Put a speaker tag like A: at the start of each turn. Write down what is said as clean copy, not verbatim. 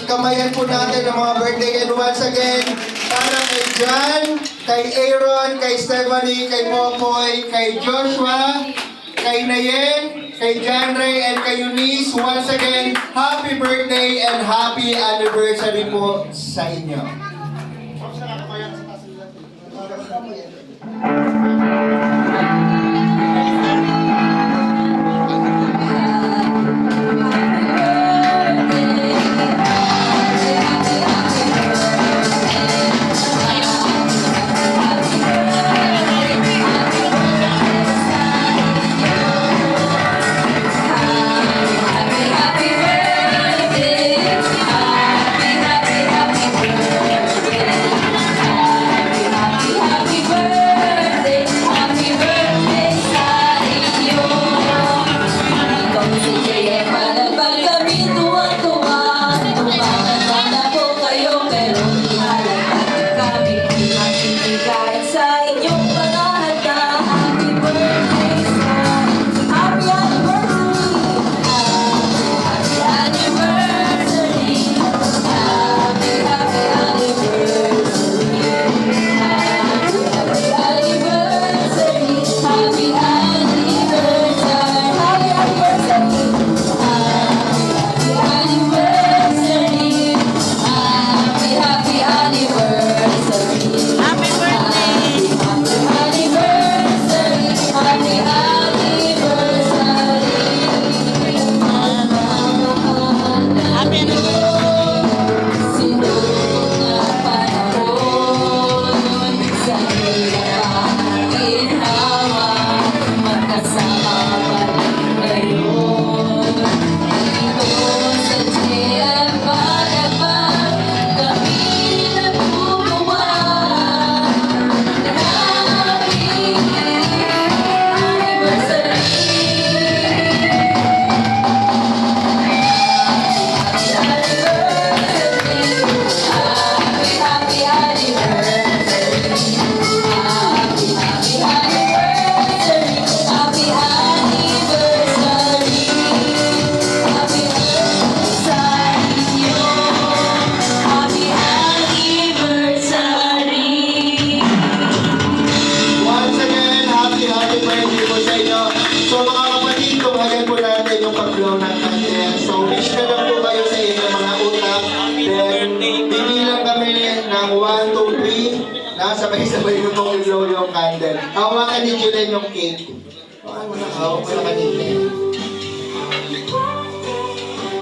A: Kamayan po natin ang mga birthday. And once again, para kay John, kay Aaron, kay Stephanie, kay Popoy, kay Joshua, kay Nayen, kay John Ray, and kay Eunice. Once again, happy birthday and happy anniversary po sa inyo. Pag-blow ng candle. So, wish na lang po kayo sa inyo mga utak. Then, bibilang kami ng 1, 2, 3 na sabay-sabay nyo pong i-blow yung candle. Hawakan ni Julen yung cake. Hawakan mo na kanina.